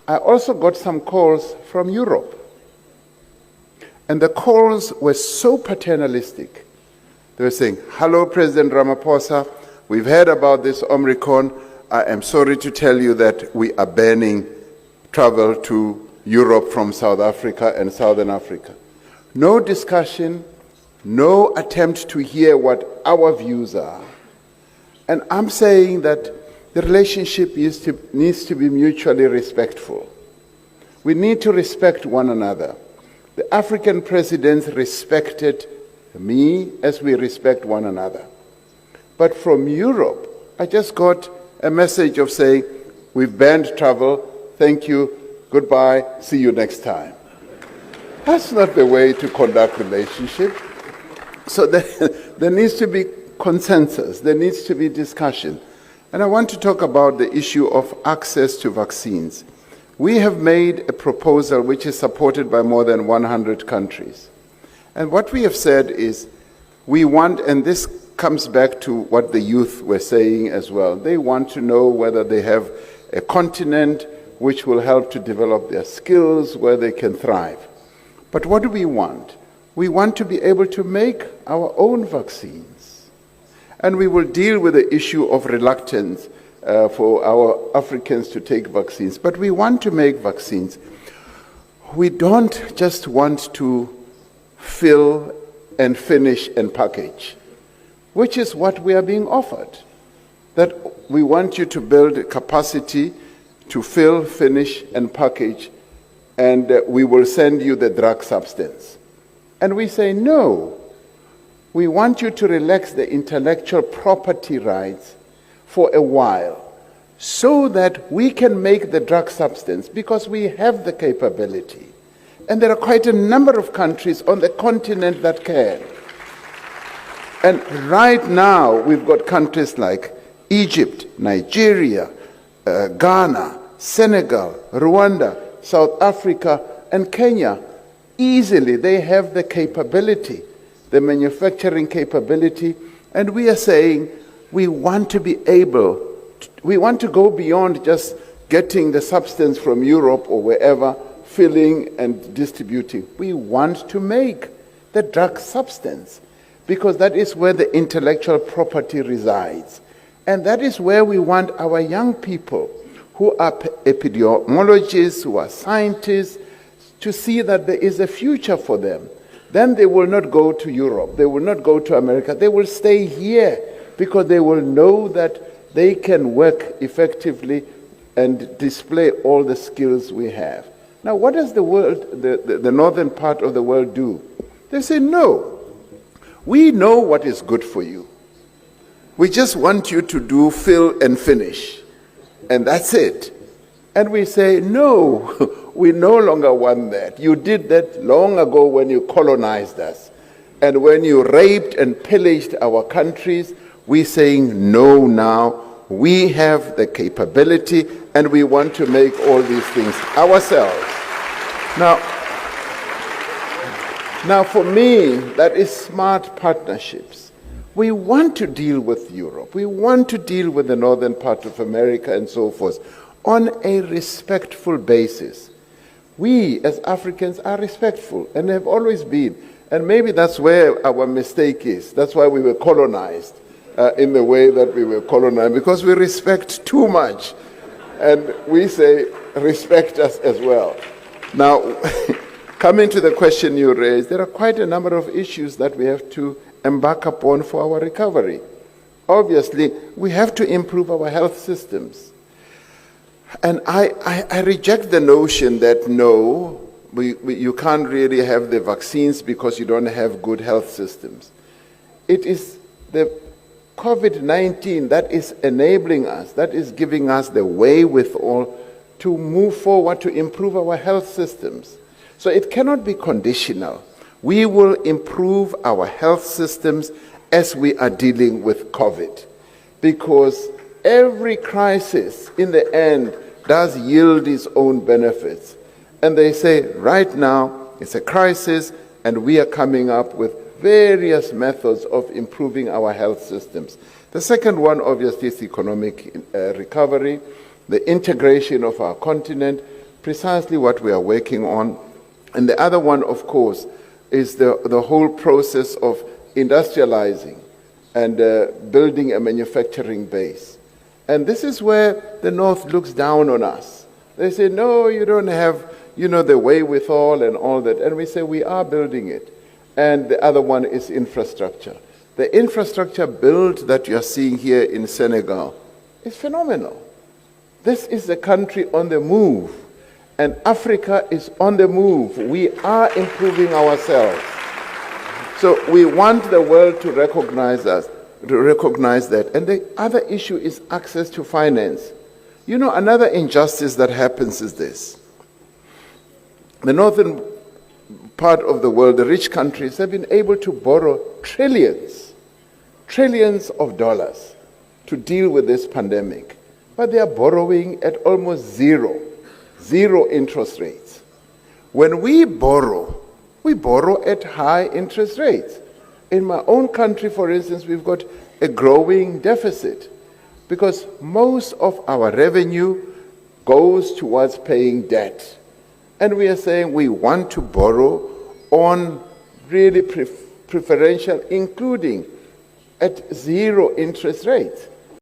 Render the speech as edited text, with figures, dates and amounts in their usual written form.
I also got some calls from Europe. And the calls were so paternalistic. They were saying, "Hello, President Ramaphosa, we've heard about this Omicron. I am sorry to tell you that we are banning travel to Europe from South Africa and Southern Africa." No discussion, no attempt to hear what our views are. And I'm saying that the relationship needs to be mutually respectful. We need to respect one another. The African presidents respected me as we respect one another. But from Europe, I just got a message of saying, "We've banned travel, thank you, goodbye, see you next time." That's not the way to conduct relationship. So there needs to be consensus, there needs to be discussion. And I want to talk about the issue of access to vaccines. We have made a proposal which is supported by more than 100 countries. And what we have said is we want, and this comes back to what the youth were saying as well, they want to know whether they have a continent which will help to develop their skills, where they can thrive. But what do we want? We want to be able to make our own vaccines. And we will deal with the issue of reluctance for our Africans to take vaccines. But we want to make vaccines. We don't just want to fill and finish and package, which is what we are being offered. That we want you to build a capacity to fill, finish, and package, and we will send you the drug substance. And we say, no, we want you to relax the intellectual property rights for a while so that we can make the drug substance, because we have the capability. And there are quite a number of countries on the continent that can. And right now, we've got countries like Egypt, Nigeria, Ghana, Senegal, Rwanda, South Africa, and Kenya. Easily, they have the capability, the manufacturing capability, and we are saying we want to be able, we want to go beyond just getting the substance from Europe or wherever, filling and distributing. We want to make the drug substance, because that is where the intellectual property resides. And that is where we want our young people who are epidemiologists, who are scientists, to see that there is a future for them. Then they will not go to Europe, they will not go to America, they will stay here, because they will know that they can work effectively and display all the skills we have. Now, what does the world, the northern part of the world do? They say, no, we know what is good for you. We just want you to do fill and finish, and that's it. And we say, no, we no longer want that. You did that long ago when you colonized us. And when you raped and pillaged our countries, we're saying no now. We have the capability, and we want to make all these things ourselves. Now for me, that is smart partnerships. We want to deal with Europe. We want to deal with the northern part of America and so forth on a respectful basis. We as Africans are respectful and have always been. And maybe that's where our mistake is. That's why we were colonized in the way that we were colonized, because we respect too much. And we say, respect us as well. Now, coming to the question you raised, there are quite a number of issues that we have to embark upon for our recovery. Obviously, we have to improve our health systems. And I reject the notion that no, you can't really have the vaccines because you don't have good health systems. It is the COVID-19 that is enabling us, that is giving us the wherewithal to move forward to improve our health systems. So it cannot be conditional. We will improve our health systems as we are dealing with COVID, because every crisis in the end does yield its own benefits. And they say, right now, it's a crisis, and we are coming up with various methods of improving our health systems. The second one, obviously, is economic recovery, the integration of our continent. precisely what we are working on. And the other one, of course, is the whole process of industrializing and building a manufacturing base. And this is where the North looks down on us. They say, no, you don't have, the wherewithal and all that. And we say, we are building it. And the other one is infrastructure. The infrastructure build that you're seeing here in Senegal is phenomenal. This is a country on the move. And Africa is on the move. We are improving ourselves. So we want the world to recognize us, to recognize that. And the other issue is access to finance. Another injustice that happens is this. The northern part of the world, the rich countries, have been able to borrow trillions of dollars to deal with this pandemic. But they are borrowing at almost zero interest rates. When we borrow at high interest rates. In my own country, for instance, we've got a growing deficit because most of our revenue goes towards paying debt. And we are saying we want to borrow on really preferential, including at zero interest rates.